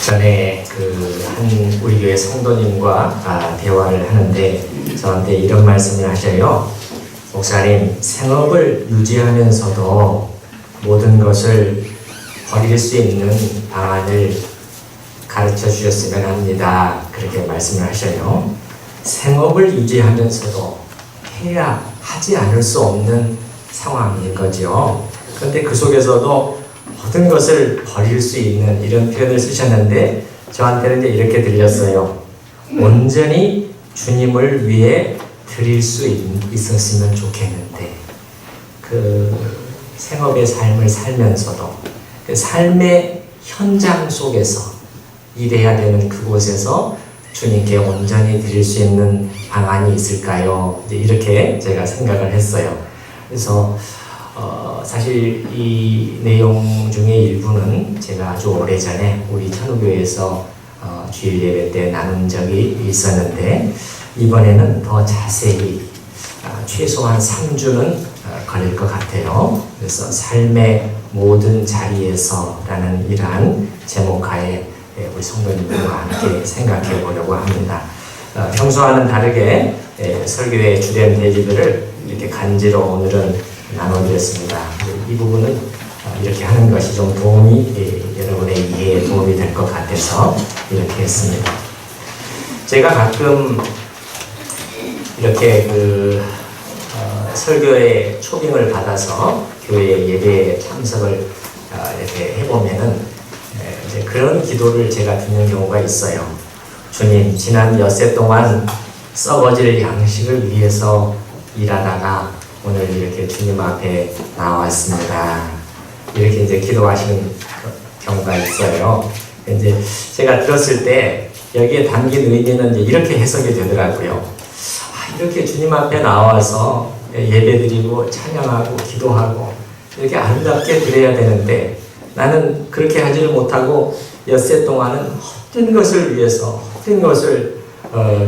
전에 한 우리 교회 성도님과 대화를 하는데 저한테 이런 말씀을 하셔요. 목사님, 생업을 유지하면서도 모든 것을 버릴 수 있는 방안을 가르쳐 주셨으면 합니다. 그렇게 말씀을 하셔요. 생업을 유지하면서도 해야 하지 않을 수 없는 상황인 거죠. 그런데 그 속에서도 모든 것을 버릴 수 있는 이런 표현을 쓰셨는데 저한테는 이제 이렇게 들렸어요. 온전히 주님을 위해 드릴 수 있었으면 좋겠는데 그 생업의 삶을 살면서도 그 삶의 현장 속에서 일해야 되는 그곳에서 주님께 온전히 드릴 수 있는 방안이 있을까요? 이제 이렇게 제가 생각을 했어요. 그래서 사실 이 내용 중에 일부는 제가 아주 오래전에 우리 천우교회에서 주일 예배 때 나눈 적이 있었는데 이번에는 더 자세히 최소한 3주는 걸릴 것 같아요. 그래서 삶의 모든 자리에서라는 이러한 제목하에 우리 성도님들과 함께 생각해 보려고 합니다. 평소와는 다르게 설교의 주된 대지들을 이렇게 간지로 오늘은 나눠드렸습니다. 이 부분은 이렇게 하는 것이 좀 여러분의 이해에 도움이 될 것 같아서 이렇게 했습니다. 제가 가끔 이렇게 설교에 초빙을 받아서 교회 예배에 참석을 이렇게 해보면은 이제 그런 기도를 제가 듣는 경우가 있어요. 주님, 지난 엿새 동안 썩어질 양식을 위해서 일하다가 오늘 이렇게 주님 앞에 나왔습니다. 이렇게 이제 기도하시는 경우가 있어요. 이제 제가 들었을 때 여기에 담긴 의미는 이제 이렇게 해석이 되더라고요. 이렇게 주님 앞에 나와서 예배드리고 찬양하고 기도하고 이렇게 아름답게 드려야 되는데 나는 그렇게 하지를 못하고 엿새 동안은 헛된 것을 위해서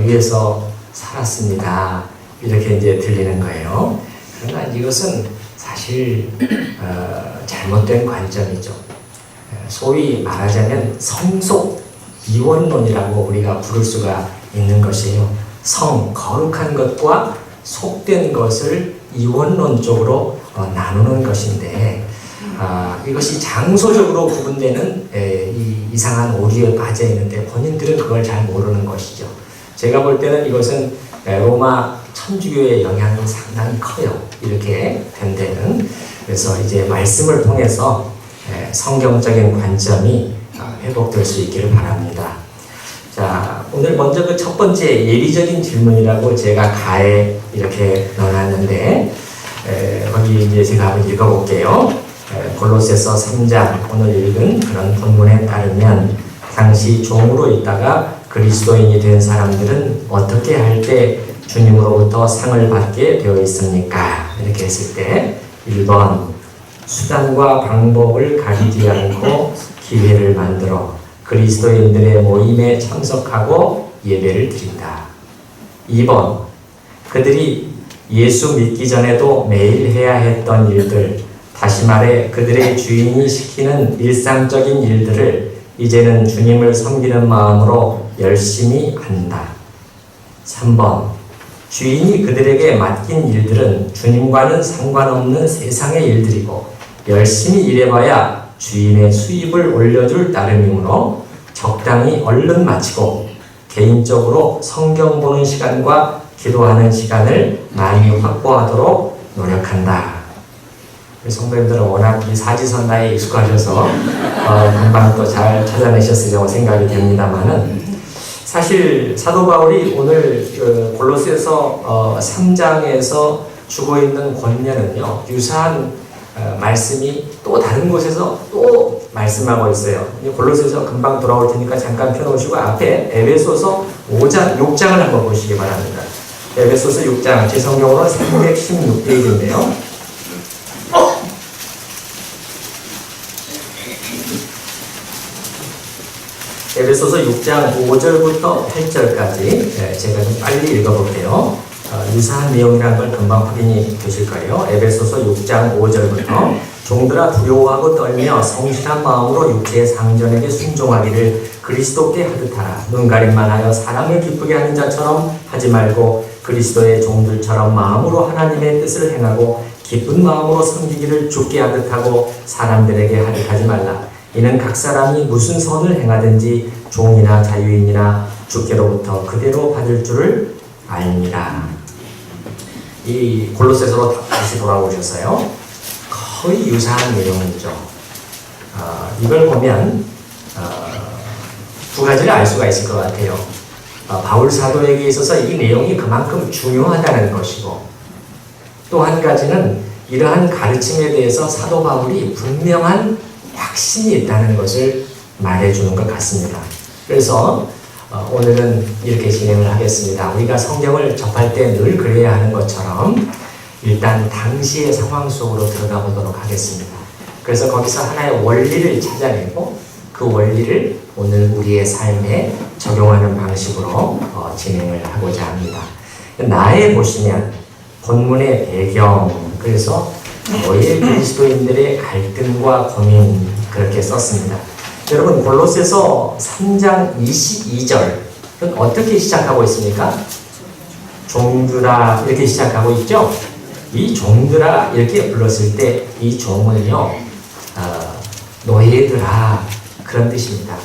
위해서 살았습니다. 이렇게 이제 들리는 거예요. 그러나 이것은 사실 잘못된 관점이죠. 소위 말하자면 성속 이원론이라고 우리가 부를 수가 있는 것이에요. 거룩한 것과 속된 것을 이원론적으로 나누는 것인데 이것이 장소적으로 구분되는 이상한 오류에 빠져 있는데 본인들은 그걸 잘 모르는 것이죠. 제가 볼 때는 이것은 로마 천주교의 영향이 상당히 커요. 이렇게 된 데는. 그래서 이제 말씀을 통해서 성경적인 관점이 회복될 수 있기를 바랍니다. 자, 오늘 먼저 그 첫 번째 예리적인 질문이라고 제가 가에 이렇게 넣어놨는데 거기 이제 제가 한번 읽어볼게요. 골로새서 3장 오늘 읽은 그런 본문에 따르면 당시 종으로 있다가 그리스도인이 된 사람들은 어떻게 할 때 주님으로부터 상을 받게 되어 있습니까? 이렇게 했을 때 1번 수단과 방법을 가리지 않고 기회를 만들어 그리스도인들의 모임에 참석하고 예배를 드린다. 2번 그들이 예수 믿기 전에도 매일 해야 했던 일들, 다시 말해 그들의 주인이 시키는 일상적인 일들을 이제는 주님을 섬기는 마음으로 열심히 한다. 3번 주인이 그들에게 맡긴 일들은 주님과는 상관없는 세상의 일들이고 열심히 일해봐야 주인의 수입을 올려줄 따름이므로 적당히 얼른 마치고 개인적으로 성경 보는 시간과 기도하는 시간을 많이 확보하도록 노력한다. 성도님들은 워낙 이 사지선다에 익숙하셔서 금방 또 잘 찾아내셨으리라고 생각이 됩니다만은 사실 사도 바울이 오늘 골로새서 3장에서 주고 있는 권면은요 유사한 말씀이 또 다른 곳에서 또 말씀하고 있어요. 골로새서 금방 돌아올 테니까 잠깐 펴놓으시고 앞에 에베소서 5장, 6장을 한번 보시기 바랍니다. 에베소서 6장 제 성경으로 316페이지인데요. 에베소서 6장 5절부터 8절까지 제가 좀 빨리 읽어볼게요. 유사한 내용이라는 걸 금방 확인이 되실 거예요. 에베소서 6장 5절부터 종들아 두려워하고 떨며 성실한 마음으로 육체의 상전에게 순종하기를 그리스도께 하듯 하라. 눈가림만 하여 사람을 기쁘게 하는 자처럼 하지 말고 그리스도의 종들처럼 마음으로 하나님의 뜻을 행하고 기쁜 마음으로 섬기기를 주께 하듯 하고 사람들에게 하듯 하지 말라. 이는 각 사람이 무슨 선을 행하든지 종이나 자유인이나 주께로부터 그대로 받을 줄을 알미라. 이 골로새서로 다시 돌아오셔서요. 거의 유사한 내용이죠. 이걸 보면 두 가지를 알 수가 있을 것 같아요. 바울 사도에게 있어서 이 내용이 그만큼 중요하다는 것이고, 또 한 가지는 이러한 가르침에 대해서 사도 바울이 분명한 확신이 있다는 것을 말해주는 것 같습니다. 그래서 오늘은 이렇게 진행을 하겠습니다. 우리가 성경을 접할 때 늘 그래야 하는 것처럼 일단 당시의 상황 속으로 들어가 보도록 하겠습니다. 그래서 거기서 하나의 원리를 찾아내고 그 원리를 오늘 우리의 삶에 적용하는 방식으로 진행을 하고자 합니다. 나에 보시면 본문의 배경, 그래서 너희 그리스도인들의 갈등과 고민 그렇게 썼습니다. 여러분 골로새서 3장 22절 어떻게 시작하고 있습니까? 종들아 이렇게 시작하고 있죠. 이 종들아 이렇게 불렀을 때 이 종은요 노예들아 그런 뜻입니다.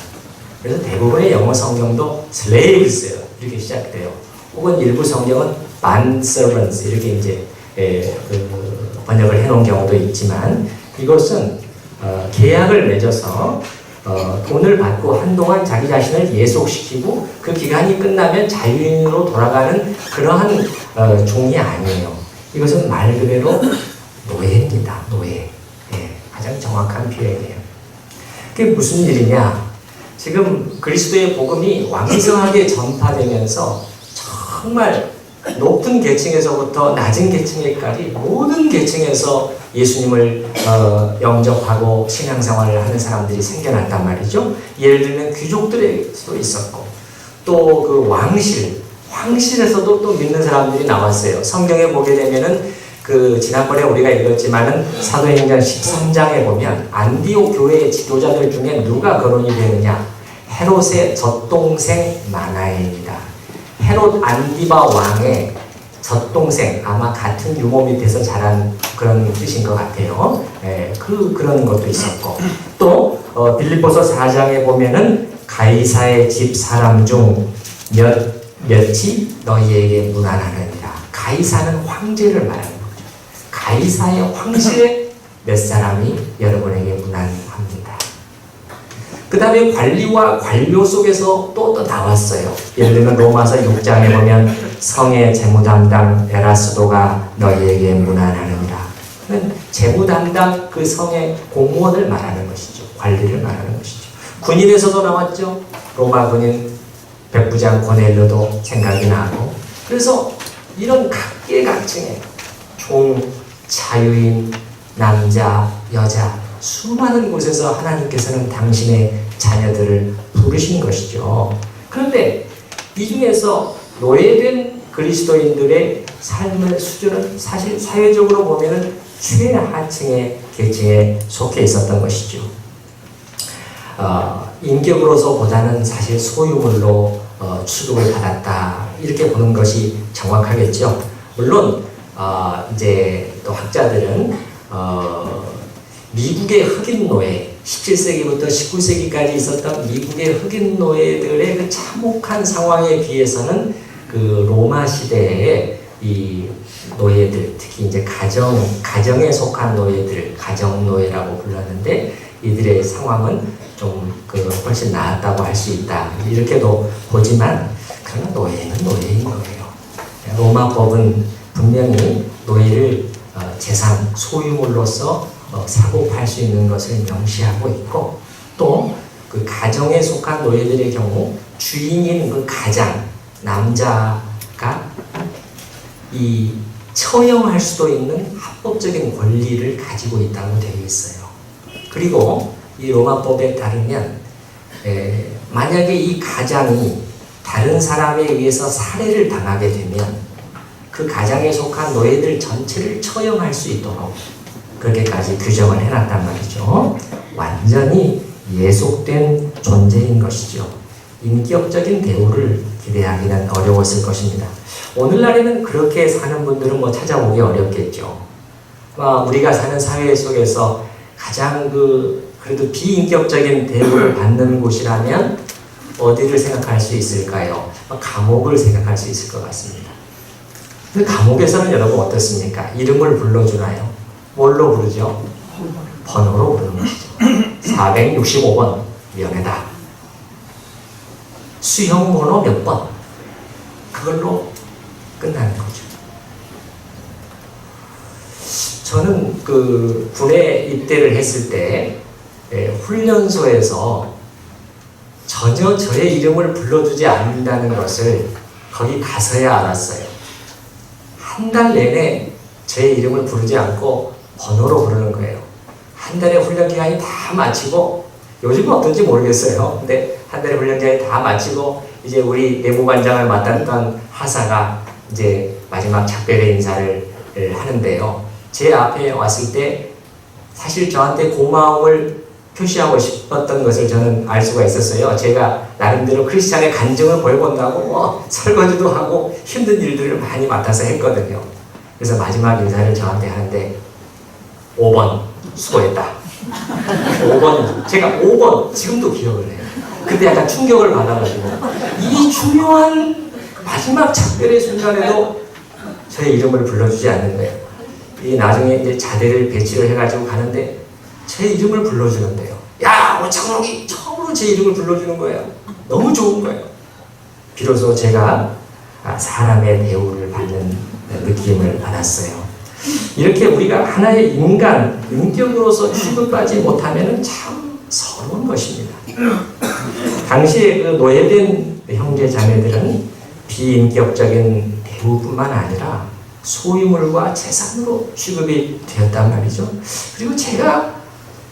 그래서 대부분의 영어 성경도 slaves예요. 이렇게 시작돼요. 혹은 일부 성경은 bond servants 이렇게 이제 번역을 해놓은 경우도 있지만 이것은 계약을 맺어서 돈을 받고 한동안 자기 자신을 예속시키고 그 기간이 끝나면 자유인으로 돌아가는 그러한 종이 아니에요. 이것은 말 그대로 노예입니다. 노예. 가장 정확한 표현이에요. 그게 무슨 일이냐? 지금 그리스도의 복음이 왕성하게 전파되면서 정말 높은 계층에서부터 낮은 계층에까지 모든 계층에서 예수님을 영접하고 신앙생활을 하는 사람들이 생겨났단 말이죠. 예를 들면 귀족들의 수도 있었고 또 그 황실에서도 또 믿는 사람들이 나왔어요. 성경에 보게 되면은 그 지난번에 우리가 읽었지만은 사도행전 13장에 보면 안디옥 교회의 지도자들 중에 누가 거론이 되느냐? 헤롯의 젖동생 마나엘입니다. 헤롯 안디바 왕의 젖동생, 아마 같은 유모 밑에서 자란 그런 뜻인 것 같아요. 그런 것도 있었고 또 빌립보서 4장에 보면은 가이사의 집 사람 중 몇이 너희에게 문안하느니라. 가이사는 황제를 말하는 거죠. 가이사의 황실에 몇 사람이 여러분에게 문안합니다. 그 다음에 관리와 관료 속에서 또 나왔어요. 예를 들면 로마서 6장에 보면 성의 재무담당 에라스도가 너희에게 문안하느니라. 재무담당 그 성의 공무원을 말하는 것이죠. 관리를 말하는 것이죠. 군인에서도 나왔죠. 로마 군인 백부장 고넬료도 생각이 나고. 그래서 이런 각계각층의 종, 자유인, 남자, 여자 수많은 곳에서 하나님께서는 당신의 자녀들을 부르신 것이죠. 그런데 이 중에서 노예된 그리스도인들의 삶의 수준은 사실 사회적으로 보면은 최하층의 계층에 속해 있었던 것이죠. 인격으로서보다는 사실 소유물로 취급을 받았다 이렇게 보는 것이 정확하겠죠. 물론 이제 또 학자들은 미국의 흑인 노예 17세기부터 19세기까지 있었던 미국의 흑인 노예들의 그 참혹한 상황에 비해서는 그 로마 시대의 이 노예들, 특히 이제 가정에 속한 노예들, 가정 노예라고 불렀는데 이들의 상황은 좀 훨씬 나았다고 할 수 있다. 이렇게도 보지만 그러나 노예는 노예인 거예요. 로마 법은 분명히 노예를 재산, 소유물로서 사고 팔 수 있는 것을 명시하고 있고 또 그 가정에 속한 노예들의 경우 주인인 그 가장, 남자가 이 처형할 수도 있는 합법적인 권리를 가지고 있다고 되어 있어요. 그리고 이 로마법에 따르면 만약에 이 가장이 다른 사람에 의해서 살해를 당하게 되면 그 가장에 속한 노예들 전체를 처형할 수 있도록 그렇게까지 규정을 해놨단 말이죠. 완전히 예속된 존재인 것이죠. 인격적인 대우를 기대하기는 어려웠을 것입니다. 오늘날에는 그렇게 사는 분들은 뭐 찾아보기 어렵겠죠. 우리가 사는 사회 속에서 가장 그래도 비인격적인 대우를 받는 곳이라면 어디를 생각할 수 있을까요? 감옥을 생각할 수 있을 것 같습니다. 근데 감옥에서는 여러분 어떻습니까? 이름을 불러주나요? 뭘로 부르죠? 번호로 부르는 것이죠. 465번 면회다. 수형 번호 몇 번? 그걸로 끝나는 거죠. 저는 군에 입대를 했을 때 훈련소에서 전혀 저의 이름을 불러주지 않는다는 것을 거기 가서야 알았어요. 한 달 내내 제 이름을 부르지 않고 번호로 부르는 거예요. 한 달의 훈련 기간이 다 마치고, 요즘은 어떤지 모르겠어요. 근데 한 달의 훈련 기간이 다 마치고 이제 우리 내무반장을 맡았던 하사가 이제 마지막 작별의 인사를 하는데요. 제 앞에 왔을 때 사실 저한테 고마움을 표시하고 싶었던 것을 저는 알 수가 있었어요. 제가 나름대로 크리스찬의 간증을 보여본다고 설거지도 하고 힘든 일들을 많이 맡아서 했거든요. 그래서 마지막 인사를 저한테 하는데 5번 수고했다. 5번, 제가 5번 지금도 기억을 해요. 그때 약간 충격을 받아가지고 이 중요한 마지막 작별의 순간에도 저의 이름을 불러주지 않는 거예요. 이 나중에 이제 자대를 배치를 해가지고 가는데 제 이름을 불러주는데요. 야, 오늘 장로이 처음으로 제 이름을 불러주는 거예요. 너무 좋은 거예요. 비로소 제가 사람의 대우를 받는 느낌을 받았어요. 이렇게 우리가 하나의 인간, 인격으로서 취급하지 못하면 참 서러운 것입니다. 당시에 노예된 형제 자매들은 비인격적인 대우뿐만 아니라 소유물과 재산으로 취급이 되었단 말이죠. 그리고 제가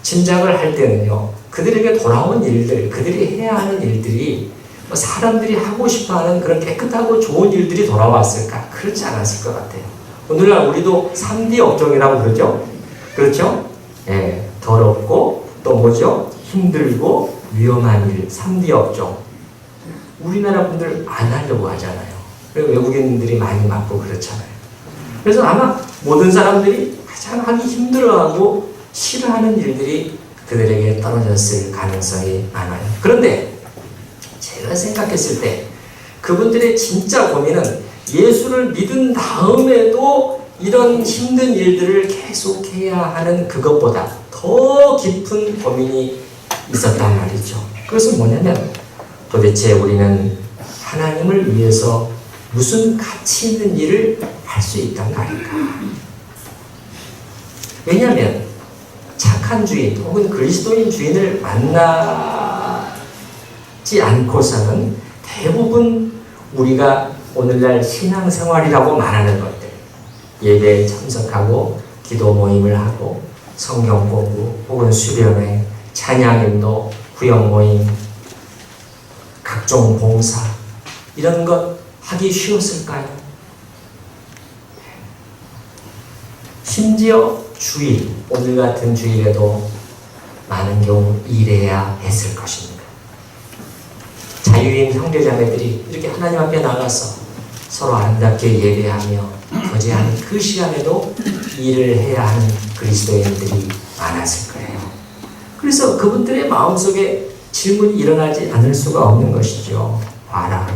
짐작을 할 때는요, 그들에게 돌아온 일들, 그들이 해야 하는 일들이 사람들이 하고 싶어하는 그런 깨끗하고 좋은 일들이 돌아왔을까? 그렇지 않았을 것 같아요. 오늘날 우리도 3D 업종이라고 그러죠? 그렇죠? 예, 더럽고 또 뭐죠? 힘들고 위험한 일, 3D 업종. 우리나라 분들 안 하려고 하잖아요. 그리고 외국인들이 많이 맡고 그렇잖아요. 그래서 아마 모든 사람들이 가장 하기 힘들어하고 싫어하는 일들이 그들에게 떨어졌을 가능성이 많아요. 그런데 제가 생각했을 때 그분들의 진짜 고민은 예수를 믿은 다음에도 이런 힘든 일들을 계속해야 하는 그것보다 더 깊은 고민이 있었단 말이죠. 그것은 뭐냐면 도대체 우리는 하나님을 위해서 무슨 가치 있는 일을 할 수 있단 말일까? 왜냐하면 착한 주인 혹은 그리스도인 주인을 만나지 않고서는 대부분 우리가 오늘날 신앙생활이라고 말하는 것들, 예배에 참석하고 기도 모임을 하고 성경 공부 혹은 수련회, 찬양인도, 구역 모임, 각종 봉사 이런 것 하기 쉬웠을까요? 심지어 주일, 오늘 같은 주일에도 많은 경우 일해야 했을 것입니다. 자유인 형제자매들이 이렇게 하나님 앞에 나가서 서로 아름답게 예배하며 거제하는 그 시간에도 일을 해야 하는 그리스도인들이 많았을 거예요. 그래서 그분들의 마음속에 질문이 일어나지 않을 수가 없는 것이죠. 봐라.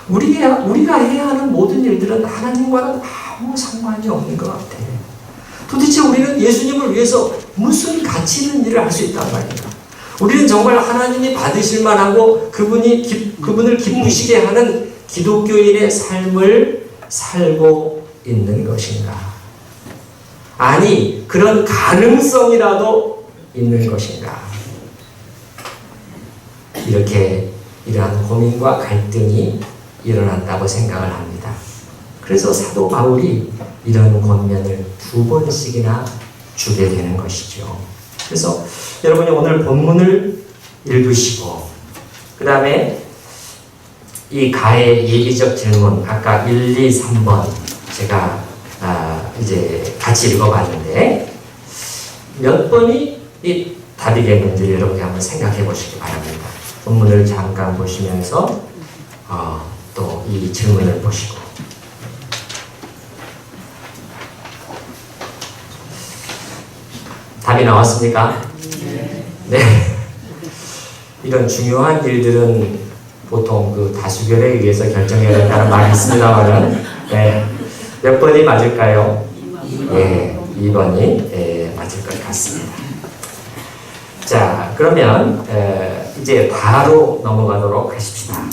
우리가 해야 하는 모든 일들은 하나님과는 아무 상관이 없는 것 같아. 도대체 우리는 예수님을 위해서 무슨 가치 있는 일을 할 수 있단 말인가? 우리는 정말 하나님이 받으실 만하고 그분을 기쁘시게 하는 기독교인의 삶을 살고 있는 것인가? 아니, 그런 가능성이라도 있는 것인가? 이렇게 이러한 고민과 갈등이 일어난다고 생각을 합니다. 그래서 사도 바울이 이런 권면을 2번씩이나 주게 되는 것이죠. 그래서 여러분이 오늘 본문을 읽으시고 그 다음에 이 가의 예기적 질문 아까 1, 2, 3번 제가 이제 같이 읽어봤는데 몇 번이 이 답이겠는지 여러분이 한번 생각해 보시기 바랍니다. 본문을 잠깐 보시면서 또 이 질문을 보시고 답이 나왔습니까? 네. 이런 중요한 일들은 보통 그 다수결에 의해서 결정해야 된다는 말이 있습니다만 네. 몇 번이 맞을까요? 예, 2번이 맞을 것 같습니다. 자, 그러면 이제 바로 넘어가도록 하십시다.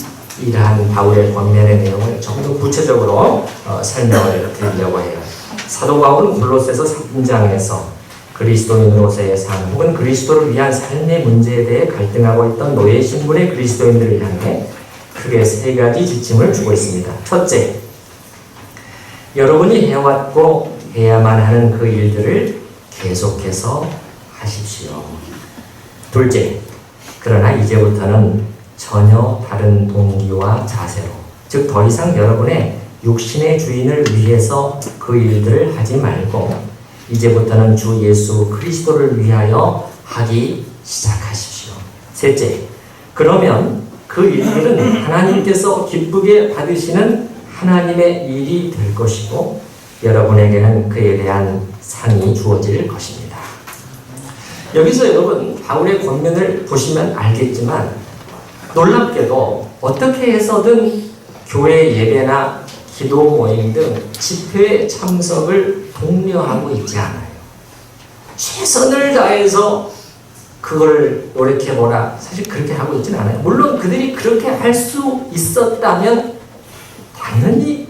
이러한 바울의 권면의 내용을 좀 더 구체적으로 설명을 드리려고 해요. 사도 바울은 골로새서 3장에서 그리스도인으로서의 삶 혹은 그리스도를 위한 삶의 문제에 대해 갈등하고 있던 노예 신분의 그리스도인들을 향해 크게 3가지 지침을 주고 있습니다. 첫째, 여러분이 해왔고 해야만 하는 그 일들을 계속해서 하십시오. 둘째, 그러나 이제부터는 전혀 다른 동기와 자세로, 즉 더 이상 여러분의 육신의 주인을 위해서 그 일들을 하지 말고 이제부터는 주 예수 그리스도를 위하여 하기 시작하십시오. 셋째, 그러면 그 일들은 하나님께서 기쁘게 받으시는 하나님의 일이 될 것이고 여러분에게는 그에 대한 상이 주어질 것입니다. 여기서 여러분 바울의 권면을 보시면 알겠지만 놀랍게도 어떻게 해서든 교회 예배나 기도 모임 등 집회에 참석을 독려하고 있지 않아요. 최선을 다해서 그걸 노력해보라. 사실 그렇게 하고 있지는 않아요. 물론 그들이 그렇게 할 수 있었다면 당연히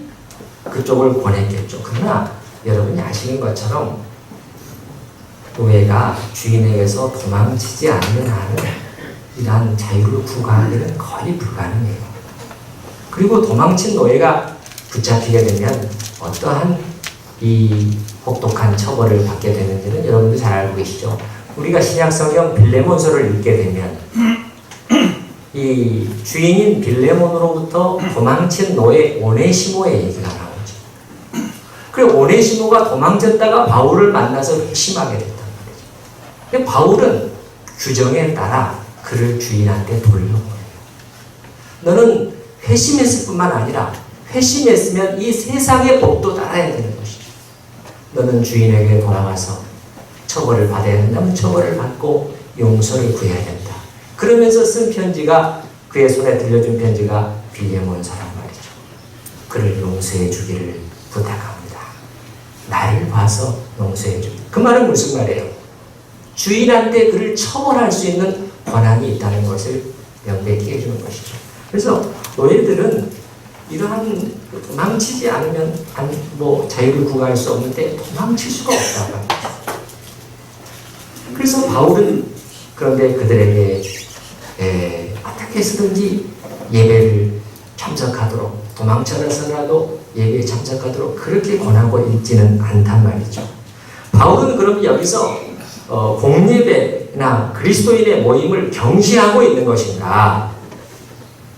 그쪽을 권했겠죠. 그러나 여러분이 아시는 것처럼 노예가 주인에게서 도망치지 않는 한은 이러한 자유를 구가하기는 거의 불가능해요. 그리고 도망친 노예가 붙잡히게 되면 어떠한 이 혹독한 처벌을 받게 되는지는 여러분도 잘 알고 계시죠. 우리가 신약성경 빌레몬서를 읽게 되면 이 주인인 빌레몬으로부터 도망친 노예 오네시모의 얘기가 나오죠. 그리고 오네시모가 도망쳤다가 바울을 만나서 회심하게 됐단 말이죠. 근데 바울은 규정에 따라 그를 주인한테 돌려보내요. 너는 회심했을 뿐만 아니라 회심했으면 이 세상의 법도 따라야 되는 것이죠. 너는 주인에게 돌아가서 처벌을 받아야 된다면 처벌을 받고 용서를 구해야 된다. 그러면서 쓴 편지가 그의 손에 들려준 편지가 빌레몬서란 말이죠. 그를 용서해 주기를 부탁합니다. 나를 봐서 용서해 주기. 그 말은 무슨 말이에요? 주인한테 그를 처벌할 수 있는 권한이 있다는 것을 명백히 해주는 것이죠. 그래서 노예들은 이러한 도망치지 않으면 자유를 구가할 수 없는데 도망칠 수가 없다고 합니다. 그래서 바울은 그런데 그들에게 어떻게 해서든지 예배를 참석하도록 도망쳐서라도 예배에 참석하도록 그렇게 권하고 있지는 않단 말이죠. 바울은 그럼 여기서 공예배나 그리스도인의 모임을 경시하고 있는 것인가?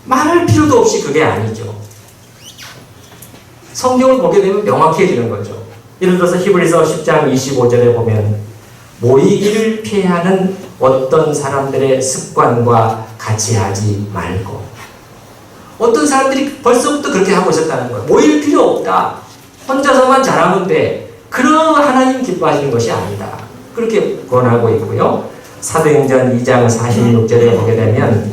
말할 필요도 없이 그게 아니죠. 성경을 보게 되면 명확해지는 거죠. 예를 들어서 히브리서 10장 25절에 보면 모이기를 피하는 어떤 사람들의 습관과 같이 하지 말고, 어떤 사람들이 벌써부터 그렇게 하고 있었다는 거예요. 모일 필요 없다. 혼자서만 잘하면 돼. 그런 하나님 기뻐하시는 것이 아니다. 그렇게 권하고 있고요. 사도행전 2장 46절에 보게 되면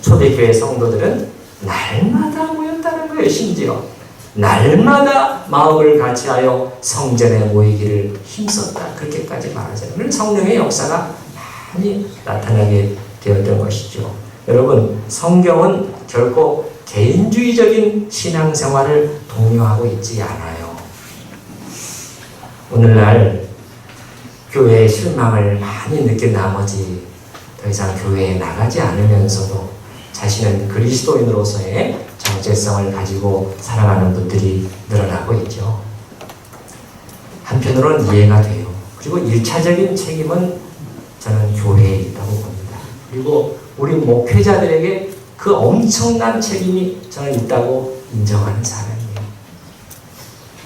초대교회 성도들은 날마다 모였다는 거예요. 심지어 날마다 마음을 같이하여 성전에 모이기를 힘썼다. 그렇게까지 말하잖아요. 그런 성령의 역사가 많이 나타나게 되었던 것이죠. 여러분, 성경은 결코 개인주의적인 신앙생활을 독려하고 있지 않아요. 오늘날 교회의 실망을 많이 느낀 나머지 더 이상 교회에 나가지 않으면서도 자신은 그리스도인으로서의 정체성을 가지고 살아가는 분들이 늘어나고 있죠. 한편으로는 이해가 돼요. 그리고 1차적인 책임은 저는 교회에 있다고 봅니다. 그리고 우리 목회자들에게 그 엄청난 책임이 저는 있다고 인정하는 사람이에요.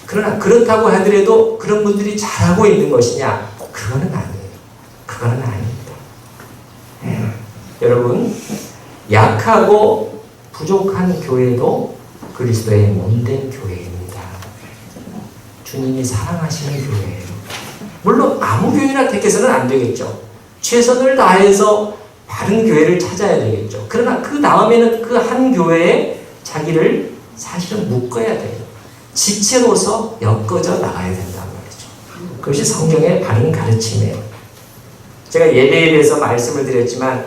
그러나 그렇다고 하더라도 그런 분들이 잘하고 있는 것이냐? 그거는 아니에요. 그거는 아닙니다. 여러분, 약하고 부족한 교회도 그리스도의 몸된 교회입니다. 주님이 사랑하시는 교회예요. 물론 아무 교회나 택해서는 안 되겠죠. 최선을 다해서 바른 교회를 찾아야 되겠죠. 그러나 그 다음에는 그 한 교회에 자기를 사실은 묶어야 돼요. 지체로서 엮어져 나가야 된다는 말이죠. 그것이 성경의 바른 가르침이에요. 제가 예배에 대해서 말씀을 드렸지만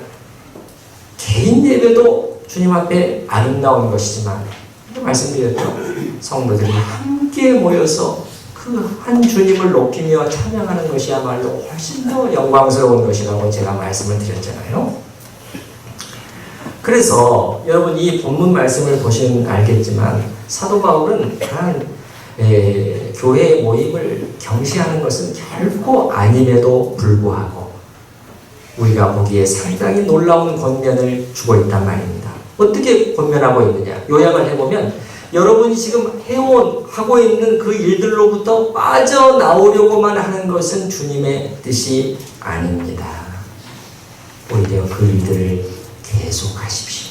개인 예배도 주님 앞에 아름다운 것이지만 말씀드렸죠. 성도들이 함께 모여서 그 한 주님을 높이며 찬양하는 것이야말로 훨씬 더 영광스러운 것이라고 제가 말씀을 드렸잖아요. 그래서 여러분 이 본문 말씀을 보시면 알겠지만 사도 바울은 그러한 교회 모임을 경시하는 것은 결코 아님에도 불구하고 우리가 보기에 상당히 놀라운 권면을 주고 있단 말입니다. 어떻게 권면하고 있느냐? 요약을 해보면 여러분이 지금 하고 있는 그 일들로부터 빠져나오려고만 하는 것은 주님의 뜻이 아닙니다. 오히려 그 일들을 계속하십시오.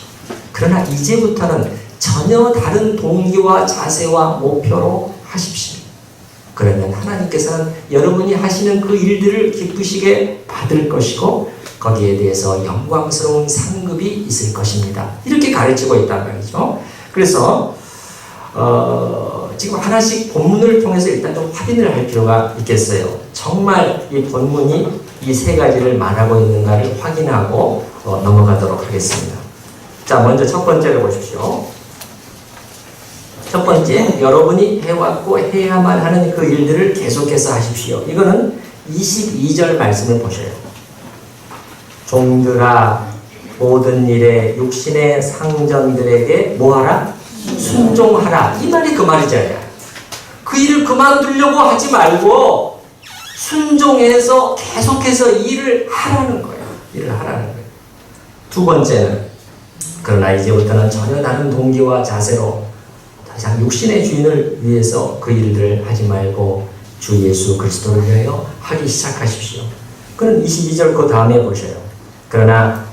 그러나 이제부터는 전혀 다른 동기와 자세와 목표로 하십시오. 그러면 하나님께서는 여러분이 하시는 그 일들을 기쁘시게 받을 것이고 거기에 대해서 영광스러운 상급이 있을 것입니다. 이렇게 가르치고 있단 말이죠. 그래서 지금 하나씩 본문을 통해서 일단 좀 확인을 할 필요가 있겠어요. 정말 이 본문이 이 세 가지를 말하고 있는가를 확인하고 넘어가도록 하겠습니다. 자, 먼저 첫 번째를 보십시오. 첫 번째, 여러분이 해왔고 해야만 하는 그 일들을 계속해서 하십시오. 이거는 22절 말씀을 보셔요. 종들아 모든 일에 육신의 상전들에게 뭐하라? 순종하라. 이 말이 그 말이잖아요. 그 일을 그만두려고 하지 말고 순종해서 계속해서 일을 하라는 거예요. 일을 하라는 거예요. 두 번째는 그러나 이제부터는 전혀 다른 동기와 자세로 더 이상 육신의 주인을 위해서 그 일들을 하지 말고 주 예수 그리스도를 위하여 하기 시작하십시오. 그는 22절 그 다음에 보셔요. 그러나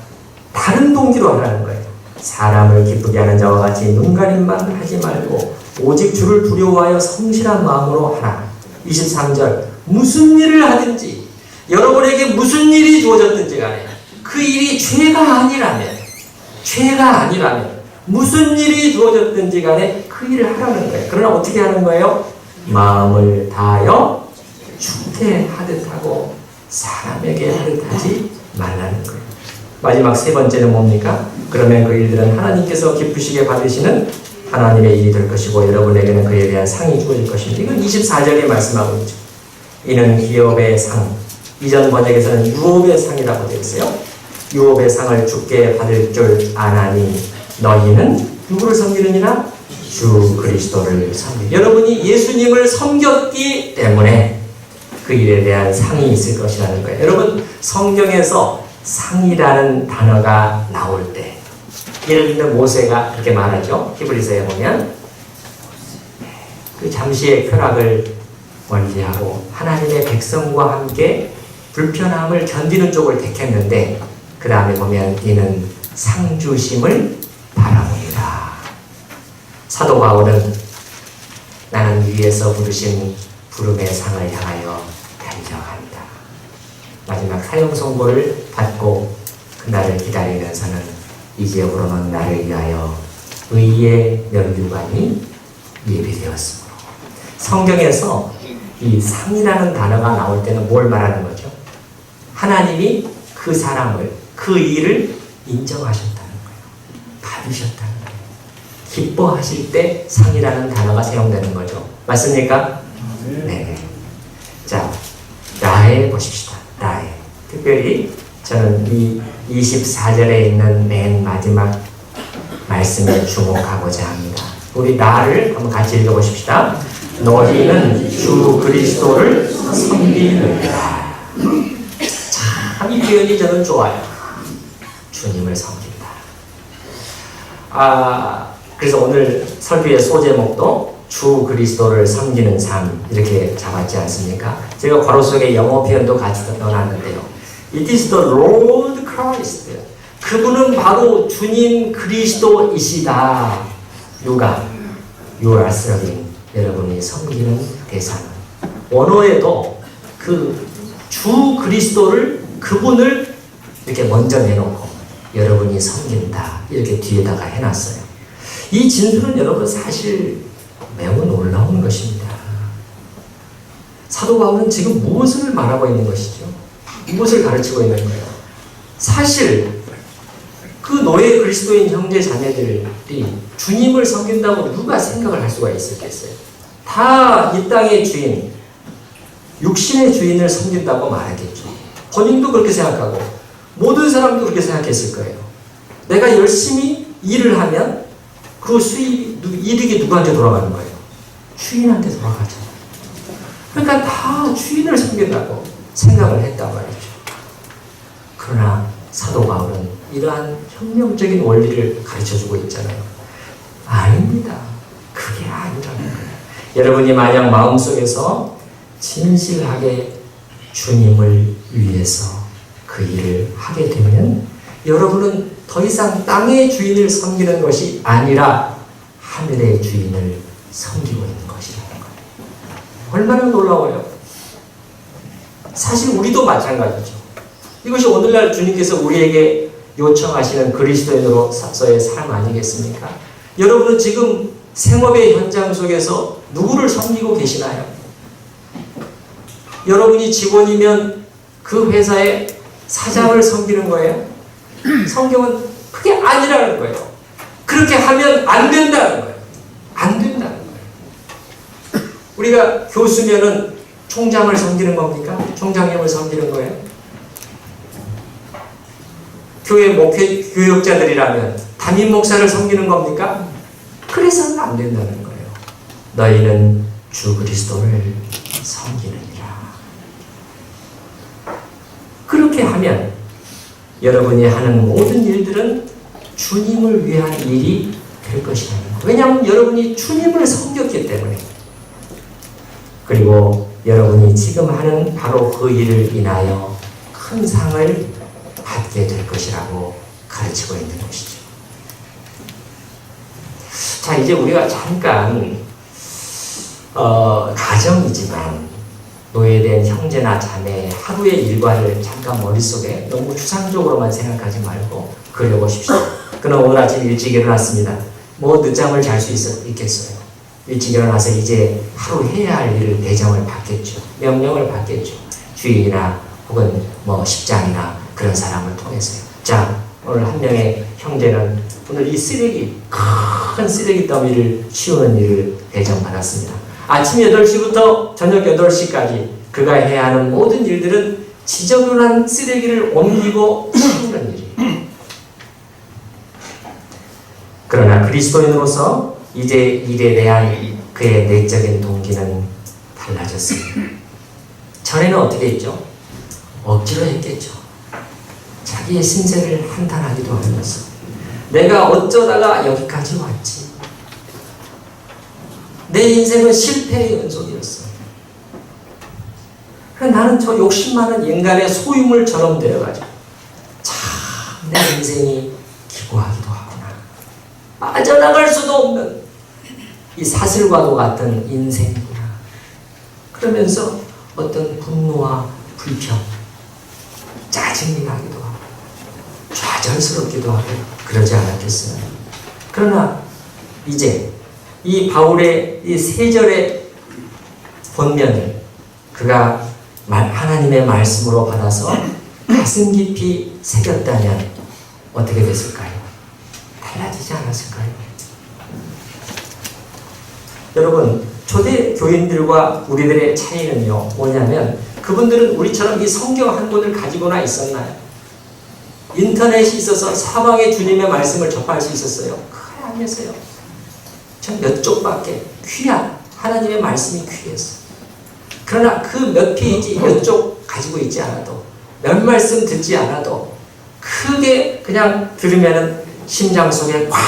다른 동기로 하라는 거예요. 사람을 기쁘게 하는 자와 같이 눈가림만 하지 말고 오직 주를 두려워하여 성실한 마음으로 하라. 23절 무슨 일을 하든지 여러분에게 무슨 일이 주어졌든지 간에 그 일이 죄가 아니라면 무슨 일이 주어졌든지 간에 그 일을 하라는 거예요. 그러나 어떻게 하는 거예요? 마음을 다하여 주께 하듯 하고 사람에게 하듯 하지 말라는 거예요. 마지막 세 번째는 뭡니까? 그러면 그 일들은 하나님께서 기쁘시게 받으시는 하나님의 일이 될 것이고 여러분에게는 그에 대한 상이 주어질 것입니다. 이건 24절에 말씀하고 있죠. 이는 기업의 상, 이전 번역에서는 유업의 상이라고 되어 있어요. 유업의 상을 주께 받을 줄 아나니 너희는 누구를 섬기느니라? 주 그리스도를 섬기. 여러분이 예수님을 섬겼기 때문에 그 일에 대한 상이 있을 것이라는 거예요. 여러분 성경에서 상이라는 단어가 나올 때 예를 들면 모세가 그렇게 말하죠. 히브리서에 보면 그 잠시의 쾌락을 멀리하고 하나님의 백성과 함께 불편함을 견디는 쪽을 택했는데 그 다음에 보면 이는 상주심을 바라봅니다. 사도 바울은 나는 위에서 부르신 부름의 상을 향하여 달려간다. 마지막 사형 선고를 받고 그날을 기다리면서는 이제부로는 나를 위하여 의의 면류관이 예비되었으므로. 성경에서 이 상이라는 단어가 나올 때는 뭘 말하는 거죠? 하나님이 그 사람을, 그 일을 인정하셨다는 거예요. 받으셨다는 거예요. 기뻐하실 때 상이라는 단어가 사용되는 거죠. 맞습니까? 네. 자, 나에 보십시다. 나에. 특별히 저는 이 24절에 있는 맨 마지막 말씀에 주목하고자 합니다. 우리 나를 한번 같이 읽어보십시다. 너희는 주 그리스도를 섬기느니라. 참 이 표현이 저는 좋아요. 주님을 섬긴다. 그래서 오늘 설교의 소제목도 주 그리스도를 섬기는 삶 이렇게 잡았지 않습니까? 제가 괄호 속에 영어 표현도 같이 넣어놨는데요. It is the Lord Christ. 그분은 바로 주님 그리스도이시다. 누가? You are serving. 여러분이 섬기는 대상은. 원어에도 그 주 그리스도를 그분을 이렇게 먼저 내놓고 여러분이 섬긴다. 이렇게 뒤에다가 해놨어요. 이 진술은 여러분 사실 매우 놀라운 것입니다. 사도 바울은 지금 무엇을 말하고 있는 것이죠? 무엇을 가르치고 있는 거예요? 사실 그 노예 그리스도인 형제 자매들이 주님을 섬긴다고 누가 생각을 할 수가 있었겠어요? 다 이 땅의 주인, 육신의 주인을 섬긴다고 말하겠죠. 본인도 그렇게 생각하고 모든 사람도 그렇게 생각했을 거예요. 내가 열심히 일을 하면 그 이득이 누구한테 돌아가는 거예요? 주인한테 돌아가죠. 그러니까 다 주인을 섬긴다고 생각을 했단 말이죠. 그러나 사도 바울은 이러한 혁명적인 원리를 가르쳐주고 있잖아요. 아닙니다. 그게 아니라는 거예요. 여러분이 만약 마음속에서 진실하게 주님을 위해서 그 일을 하게 되면 여러분은 더 이상 땅의 주인을 섬기는 것이 아니라 하늘의 주인을 섬기고 있는 것이라는 거예요. 얼마나 놀라워요. 사실 우리도 마찬가지죠. 이것이 오늘날 주님께서 우리에게 요청하시는 그리스도인으로서의 삶 아니겠습니까? 여러분은 지금 생업의 현장 속에서 누구를 섬기고 계시나요? 여러분이 직원이면 그 회사의 사장을 섬기는 거예요? 성경은 그게 아니라는 거예요. 그렇게 하면 안 된다는 거예요. 안 된다는 거예요. 우리가 교수면은 총장을 섬기는 겁니까? 총장님을 섬기는 거예요? 교회 목회 교역자들이라면 담임 목사를 섬기는 겁니까? 그래서는 안 된다는 거예요. 너희는 주 그리스도를 섬기느니라. 그렇게 하면 여러분이 하는 모든 일들은 주님을 위한 일이 될 것이라는 거예요. 왜냐하면 여러분이 주님을 섬겼기 때문에. 그리고 여러분이 지금 하는 바로 그 일을 인하여 큰 상을 받게 될 것이라고 가르치고 있는 것이죠. 자, 이제 우리가 잠깐 가정이지만 노예된 형제나 자매의 하루의 일과를 잠깐 머릿속에 너무 추상적으로만 생각하지 말고 그려보십시오. 그럼 오늘 아침 일찍 일어났습니다. 뭐 늦잠을 잘 수 있겠어요? 일찍 일어나서 이제 하루 해야 할 일을 배정을 받겠죠. 명령을 받겠죠. 주인이나 혹은 뭐 십장이나 그런 사람을 통해서요. 자, 오늘 한 명의 형제는 오늘 이 큰 쓰레기 더미를 치우는 일을 배정받았습니다. 아침 8시부터 저녁 8시까지 그가 해야 하는 모든 일들은 지저분한 쓰레기를 옮기고 치우는 일이에요. 그러나 그리스도인으로서 이제 일에 대한 그의 내적인 동기는 달라졌습니다. 전에는 어떻게 했죠? 억지로 했겠죠. 자기의 신세를 한탄하기도 하면서 내가 어쩌다가 여기까지 왔지. 내 인생은 실패의 연속이었어. 나는 저 욕심 많은 인간의 소유물처럼 되어가지고 참 내 인생이 기고하기도 하구나. 빠져나갈 수도 없는 이 사슬과도 같은 인생이구나. 그러면서 어떤 분노와 불평, 짜증이 나기도 하고 좌절스럽기도 하고 그러지 않았겠어요. 그러나 이제 이 바울의 이 3절의 본면을 그가 하나님의 말씀으로 받아서 가슴 깊이 새겼다면 어떻게 됐을까요? 달라지지 않았을까요? 여러분, 초대 교인들과 우리들의 차이는요, 뭐냐면 그분들은 우리처럼 이 성경 한 권을 가지고나 있었나요? 인터넷이 있어서 사방에 주님의 말씀을 접할 수 있었어요? 그게 아니었어요. 전 몇 쪽밖에 귀한 하나님의 말씀이 귀했어요. 그러나 그 몇 페이지 몇 쪽 가지고 있지 않아도 몇 말씀 듣지 않아도 크게 그냥 들으면 심장 속에 꽉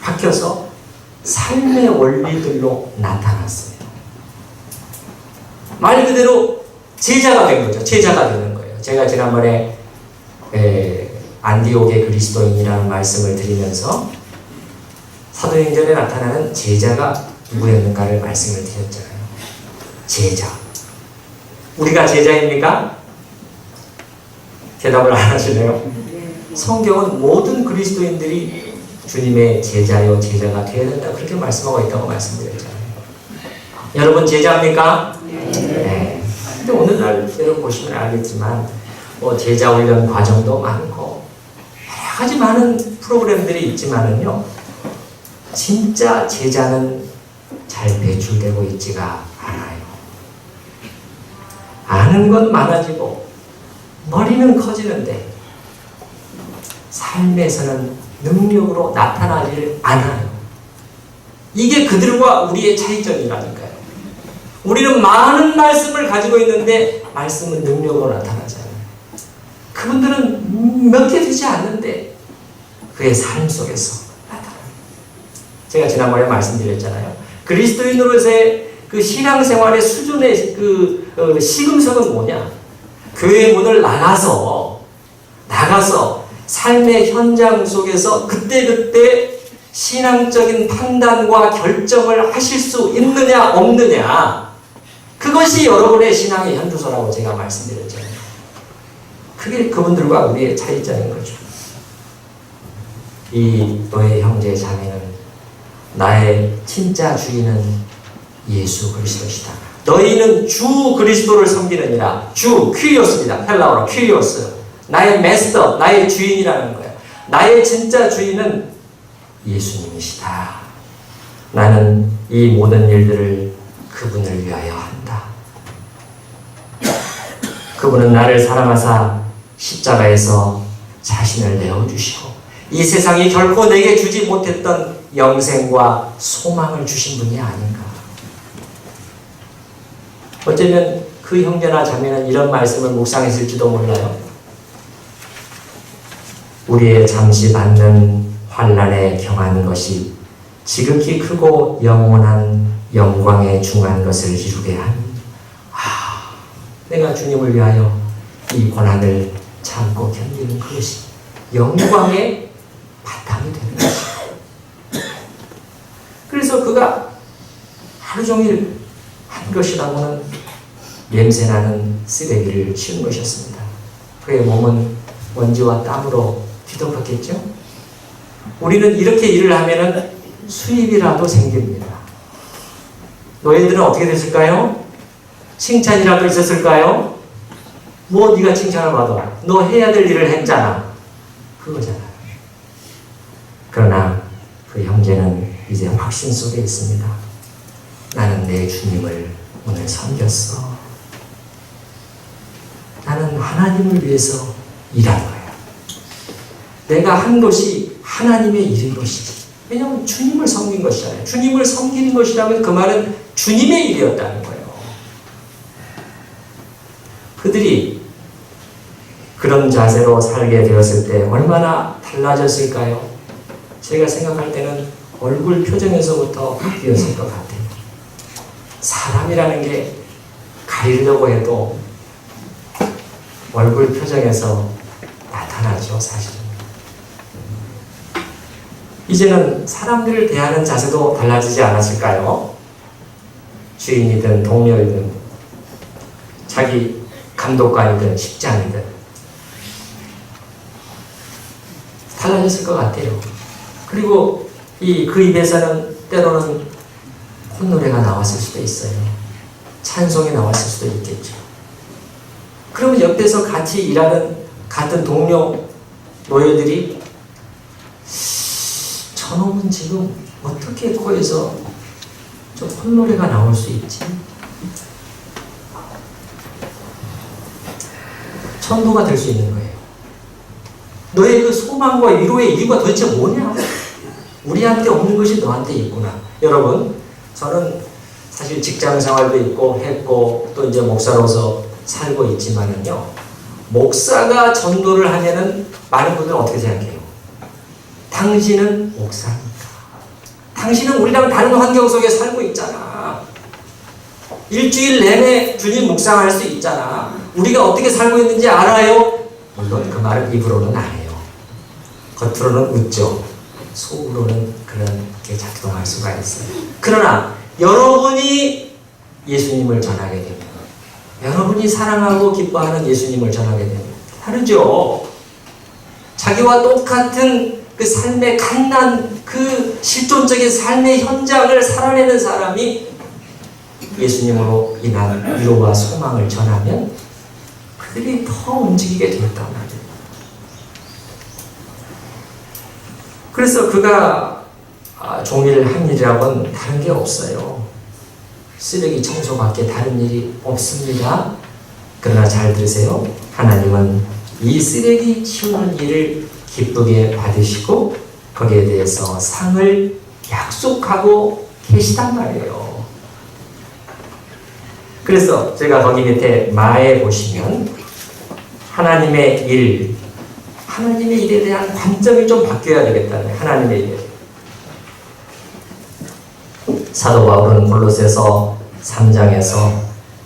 박혀서 삶의 원리들로 나타났어요. 말 그대로 제자가 된 거죠. 제자가 되는 거예요. 제가 지난번에 안디옥의 그리스도인이라는 말씀을 드리면서 사도행전에 나타나는 제자가 누구였는가를 말씀을 드렸잖아요. 제자. 우리가 제자입니까? 대답을 안 하시네요. 성경은 모든 그리스도인들이 주님의 제자요 제자가 되어야 된다 그렇게 말씀하고 있다고 말씀드렸잖아요. 여러분 제자입니까? 네. 근데 오늘날 여러분 보시면 알겠지만 제자 훈련 과정도 많고 여러 가지 많은 프로그램들이 있지만은요, 진짜 제자는 잘 배출되고 있지가 않아요. 아는 건 많아지고 머리는 커지는데 삶에서는 능력으로 나타나질 않아요. 이게 그들과 우리의 차이점이라니까요. 우리는 많은 말씀을 가지고 있는데 말씀은 능력으로 나타나잖아요. 그분들은 몇 개 되지 않는데 그의 삶 속에서 나타나요. 제가 지난번에 말씀드렸잖아요. 그리스도인으로서의 그 신앙생활의 수준의 그 시금석은 뭐냐? 교회 문을 나가서 삶의 현장 속에서 그때그때 신앙적인 판단과 결정을 하실 수 있느냐 없느냐, 그것이 여러분의 신앙의 현주소라고 제가 말씀드렸잖아요. 그게 그분들과 우리의 차이점인 거죠. 이 너의 형제 자매는 나의 진짜 주인은 예수 그리스도시다. 너희는 주 그리스도를 섬기느니라. 주 퀴리오스입니다. 헬라어로 퀴리오스. 나의 메스터, 나의 주인이라는 거예요. 나의 진짜 주인은 예수님이시다. 나는 이 모든 일들을 그분을 위하여 한다. 그분은 나를 사랑하사 십자가에서 자신을 내어주시고 이 세상이 결코 내게 주지 못했던 영생과 소망을 주신 분이 아닌가. 어쩌면 그 형제나 자매는 이런 말씀을 묵상했을지도 몰라요. 우리의 잠시 받는 환난에 경한 것이 지극히 크고 영원한 영광에 중한 것을 이루게 하니, 내가 주님을 위하여 이 고난을 참고 견디는 그것이 영광의 바탕이 되는 것이다. 그래서 그가 하루 종일 한 것이라고는 냄새나는 쓰레기를 치운 것이었습니다. 그의 몸은 먼지와 땀으로 뒤덮였겠죠? 우리는 이렇게 일을 하면은 수입이라도 생깁니다. 너희들은 어떻게 됐을까요? 칭찬이라도 있었을까요? 뭐 네가 칭찬을 받아. 너 해야 될 일을 했잖아. 그거잖아요. 그러나 그 형제는 이제 확신 속에 있습니다. 나는 내 주님을 오늘 섬겼어. 나는 하나님을 위해서 일한 거야. 내가 한 것이 하나님의 일인 것이지. 왜냐하면 주님을 섬긴 것이잖아요. 주님을 섬기는 것이라면 그 말은 주님의 일이었다는 거예요. 그들이 그런 자세로 살게 되었을 때 얼마나 달라졌을까요? 제가 생각할 때는 얼굴 표정에서부터 바뀌었을 것 같아요. 사람이라는 게 가리려고 해도 얼굴 표정에서 나타나죠, 사실은. 이제는 사람들을 대하는 자세도 달라지지 않았을까요? 주인이든 동료이든 자기 감독관이든 식장이든 달라졌을 것 같아요. 그리고 그 입에서는 때로는 콧노래가 나왔을 수도 있어요. 찬송이 나왔을 수도 있겠죠. 그러면 옆에서 같이 일하는 같은 동료 노예들이 저놈은 지금 어떻게 코에서 저 콧노래가 나올 수 있지? 천도가 될 수 있는 거예요. 너의 그 소망과 위로의 이유가 도대체 뭐냐? 우리한테 없는 것이 너한테 있구나. 여러분, 저는 사실 직장 생활도 있고 했고 또 이제 목사로서 살고 있지만은요, 목사가 전도를 하면은 많은 분들은 어떻게 생각해요? 당신은 목사니까, 당신은 우리랑 다른 환경 속에 살고 있잖아. 일주일 내내 주님 묵상할 수 있잖아. 우리가 어떻게 살고 있는지 알아요? 물론 그 말을 입으로는 안 해요. 겉으로는 웃죠. 속으로는 그렇게 작동할 수가 있어요. 그러나 여러분이 예수님을 전하게 되면, 여러분이 사랑하고 기뻐하는 예수님을 전하게 되면 다르죠. 자기와 똑같은 그 삶의 갓난, 그 실존적인 삶의 현장을 살아내는 사람이 예수님으로 인한 위로와 소망을 전하면 그들이 더 움직이게 되었단 말이에요. 그래서 그가 종일 한 일이라고는 다른 게 없어요. 쓰레기 청소밖에 다른 일이 없습니다. 그러나 잘 들으세요. 하나님은 이 쓰레기 치우는 일을 기쁘게 받으시고 거기에 대해서 상을 약속하고 계시단 말이에요. 그래서 제가 거기 밑에 마에 보시면 하나님의 일에 대한 관점이 좀 바뀌어야 되겠다는, 하나님의 일. 사도 바울은 골로새서 3장에서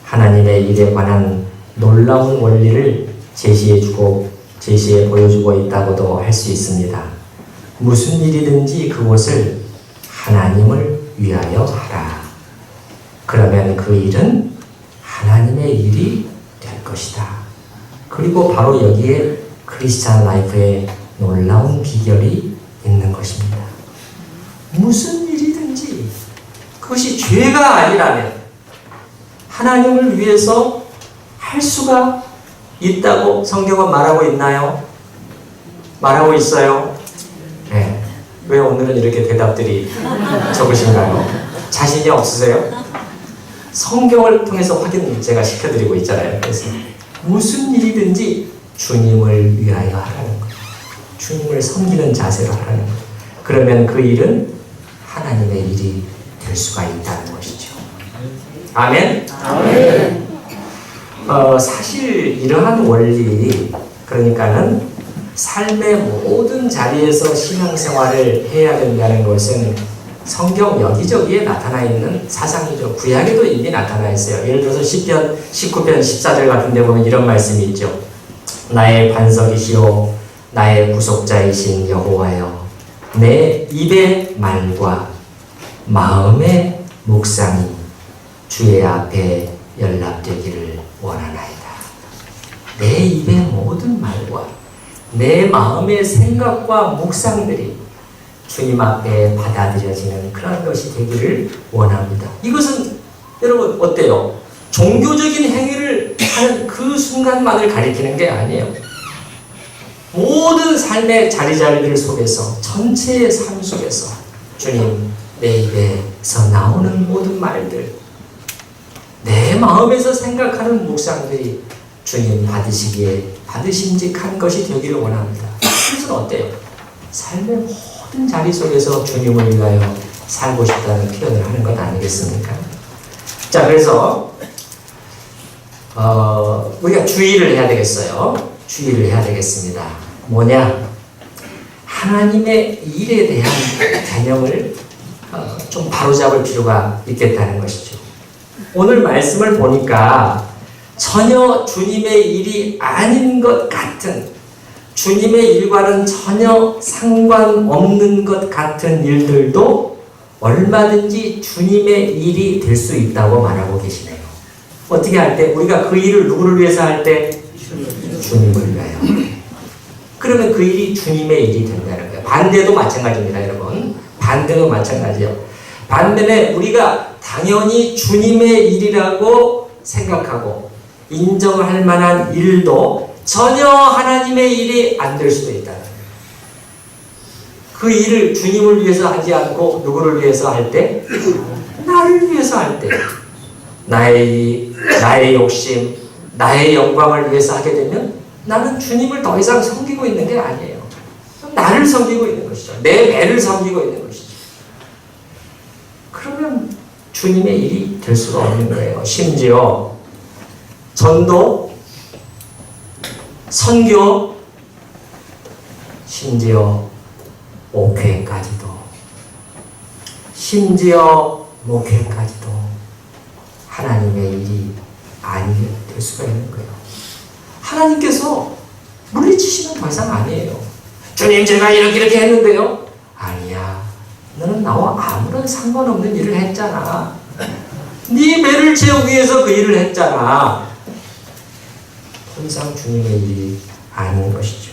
하나님의 일에 관한 놀라운 원리를 제시해 보여주고 있다고도 할 수 있습니다. 무슨 일이든지 그것을 하나님을 위하여 하라. 그러면 그 일은 하나님의 일이 될 것이다. 그리고 바로 여기에 크리스찬 라이프의 놀라운 비결이 있는 것입니다. 무슨 일이든지 그것이 죄가 아니라면 하나님을 위해서 할 수가 있다고 성경은 말하고 있나요? 말하고 있어요? 네. 왜 오늘은 이렇게 대답들이 적으신가요? 자신이 없으세요? 성경을 통해서 확인 제가 시켜드리고 있잖아요. 그래서 무슨 일이든지 주님을 위하여 하라는 거예요. 주님을 섬기는 자세로 하라는 거예요. 그러면 그 일은 하나님의 일이 될 수가 있다는 것이죠. 아멘? 아멘. 사실 이러한 원리, 그러니까는 삶의 모든 자리에서 신앙생활을 해야 된다는 것은 성경 여기저기에 나타나 있는 사상이죠. 구약에도 이미 나타나 있어요. 예를 들어서 시편 19편 14절 같은 데 보면 이런 말씀이 있죠. 나의 반석이시오 나의 구속자이신 여호와여, 내 입의 말과 마음의 묵상이 주의 앞에 연락되기를 원하나이다. 내 입의 모든 말과 내 마음의 생각과 묵상들이 주님 앞에 받아들여지는 그런 것이 되기를 원합니다. 이것은 여러분 어때요? 종교적인 행위를 하는 그 순간만을 가리키는 게 아니에요. 모든 삶의 자리자리들 속에서, 전체의 삶 속에서 주님, 내 입에서 나오는 모든 말들, 내 마음에서 생각하는 묵상들이 주님 받으시기에 받으심직한 것이 되기를 원합니다. 그것은 어때요? 삶의 모든 자리 속에서 주님을 위하여 살고 싶다는 표현을 하는 것 아니겠습니까? 자, 그래서 우리가 주의를 해야 되겠어요. 주의를 해야 되겠습니다. 뭐냐? 하나님의 일에 대한 개념을 좀 바로잡을 필요가 있겠다는 것이죠. 오늘 말씀을 보니까 전혀 주님의 일이 아닌 것 같은, 주님의 일과는 전혀 상관없는 것 같은 일들도 얼마든지 주님의 일이 될 수 있다고 말하고 계시네요. 어떻게 할 때? 우리가 그 일을 누구를 위해서 할 때? 주님을 위하여. 그러면 그 일이 주님의 일이 된다는 거예요. 반대도 마찬가지입니다, 여러분. 반대도 마찬가지예요. 반면에 우리가 당연히 주님의 일이라고 생각하고 인정할 만한 일도 전혀 하나님의 일이 안 될 수도 있다는 거예요. 그 일을 주님을 위해서 하지 않고 누구를 위해서 할 때? 나를 위해서 할 때. 나의 욕심, 나의 영광을 위해서 하게 되면 나는 주님을 더 이상 섬기고 있는 게 아니에요. 나를 섬기고 있는 것이죠. 내 배를 섬기고 있는 것이죠. 그러면 주님의 일이 될 수가 없는 거예요. 심지어 전도, 선교, 심지어 목회까지도 심지어 목회까지도 하나님의 일이 아니게 될 수가 있는 거예요. 하나님께서 물리치시면 더 이상 아니에요. 주님, 제가 이렇게 했는데요. 아니야. 너는 나와 아무런 상관없는 일을 했잖아. 네 배를 채우기 위해서 그 일을 했잖아. 더 이상 주님의 일이 아닌 것이죠.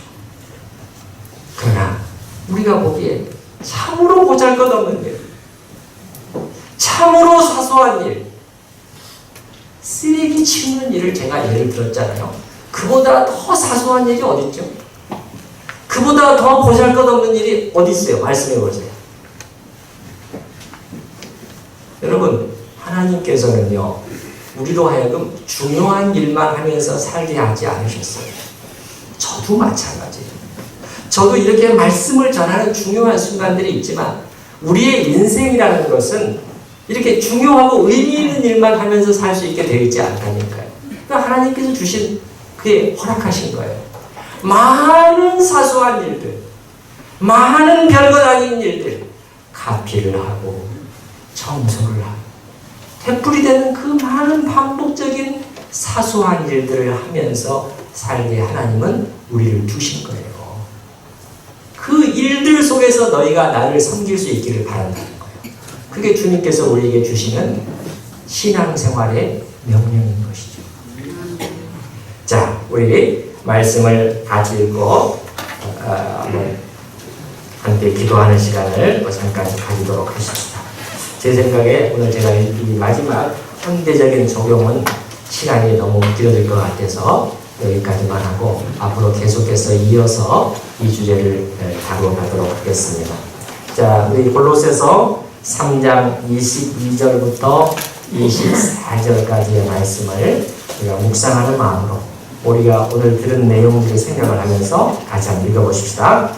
그러나 우리가 보기에 참으로 보잘것없는 일, 참으로 사소한 일, 쓰레기 치우는 일을 제가 예를 들었잖아요. 그보다 더 사소한 일이 어디 있죠? 그보다 더 보잘것없는 일이 어디 있어요? 말씀해 보세요. 여러분, 하나님께서는요, 우리로 하여금 중요한 일만 하면서 살게 하지 않으셨어요. 저도 마찬가지예요. 저도 이렇게 말씀을 전하는 중요한 순간들이 있지만 우리의 인생이라는 것은 이렇게 중요하고 의미 있는 일만 하면서 살 수 있게 되어 있지 않다니까요. 그러니까 하나님께서 주신 그게 허락하신 거예요. 많은 사소한 일들, 많은 별것 아닌 일들, 가피를 하고 청소를 하고 되풀이되는 그 많은 반복적인 사소한 일들을 하면서 살게 하나님은 우리를 두신 거예요. 그 일들 속에서 너희가 나를 섬길 수 있기를 바란다는 거예요. 그게 주님께서 우리에게 주시는 신앙생활의 명령인 것이죠. 자, 우리 말씀을 같이 읽고 함께 기도하는 시간을 잠깐 가지도록 하십시다. 제 생각에 오늘 제가 이 마지막 현대적인 적용은 시간이 너무 길어질 것 같아서 여기까지만 하고 앞으로 계속해서 이어서 이 주제를 다뤄가도록 하겠습니다. 자, 우리 골로새서 3장 22절부터 24절까지의 말씀을 우리가 묵상하는 마음으로 우리가 오늘 들은 내용들을 생각을 하면서 같이 한번 읽어보십시다.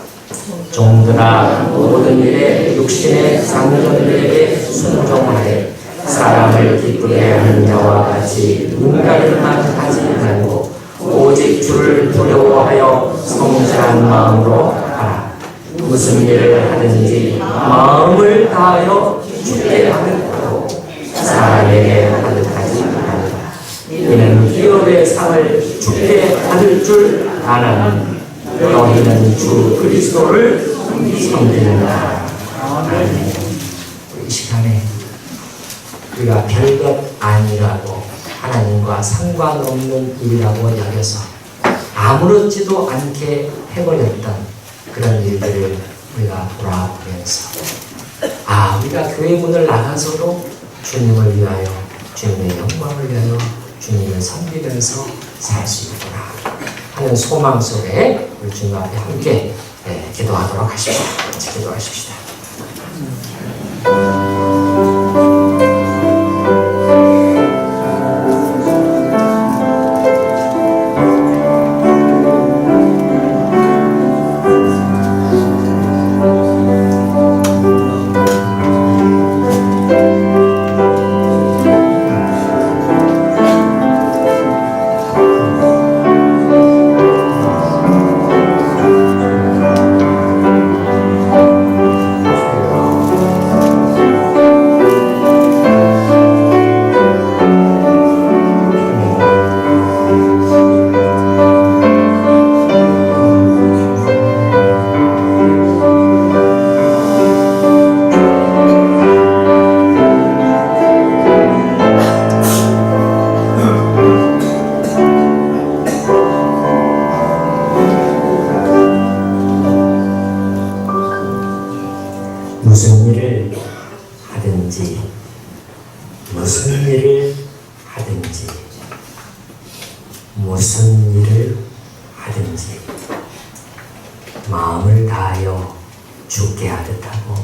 종들아, 모든 일에 육신의 장전들에게 순종하되 사람을 기쁘게 하는 자와 같이 눈가림만 하지 말고 오직 주를 두려워하여 성실한 마음으로 하라. 무슨 일을 하든지 마음을 다하여 주께 하듯하고 사람에게 하듯하지 말라. 이는 기업의 상을 주께 받을 줄 아나니 너희는 주 그리스도를 섬기는다. 아멘. 이 시간에 우리가 별것 아니라고 하나님과 상관없는 일이라고 여겨서 아무렇지도 않게 해버렸던 그런 일들을 우리가 돌아보면서 우리가 교회 문을 나가서도 주님을 위하여 주님의 영광을 위하여 주님을 섬기면서 살 수 있구나 하는 소망 속에 우리 주님 앞에 함께 기도하도록 하십시오. 같이 기도하십시다. 무슨 일을 하든지 마음을 다하여 주께 하듯 하고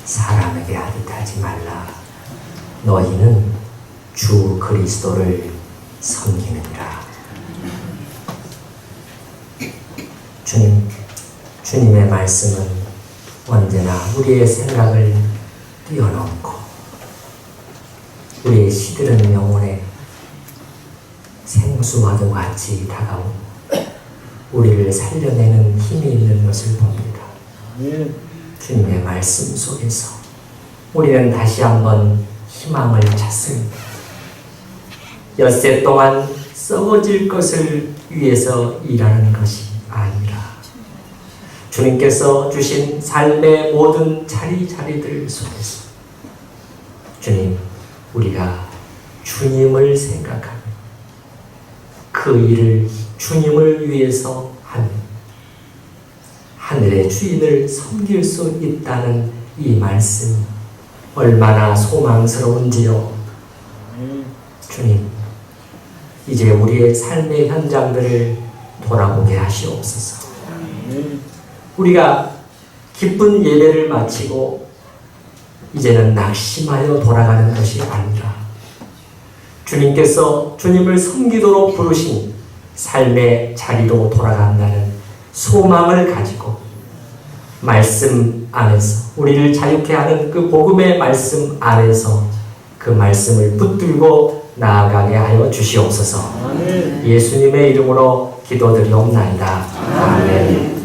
사람에게 하듯 하지 말라. 너희는 주 그리스도를 섬기느니라. 주님의 말씀은 언제나 우리의 생각을 뛰어넘고 우리의 시들은 영혼에 생수와도 같이 다가오고 우리를 살려내는 힘이 있는 것을 봅니다. 주님의 말씀 속에서 우리는 다시 한번 희망을 찾습니다. 엿새 동안 썩어질 것을 위해서 일하는 것이 아니라 주님께서 주신 삶의 모든 자리자리들 속에서 주님, 우리가 주님을 생각하며 그 일을 주님을 위해서 하는 하늘의 주인을 섬길 수 있다는 이 말씀 얼마나 소망스러운지요. 주님, 이제 우리의 삶의 현장들을 돌아보게 하시옵소서. 우리가 기쁜 예배를 마치고 이제는 낙심하여 돌아가는 것이 아니라 주님께서 주님을 섬기도록 부르신 삶의 자리로 돌아간다는 소망을 가지고 말씀 안에서 우리를 자유케 하는 그 복음의 말씀 안에서 그 말씀을 붙들고 나아가게 하여 주시옵소서. 예수님의 이름으로 기도드리옵나이다. 아멘.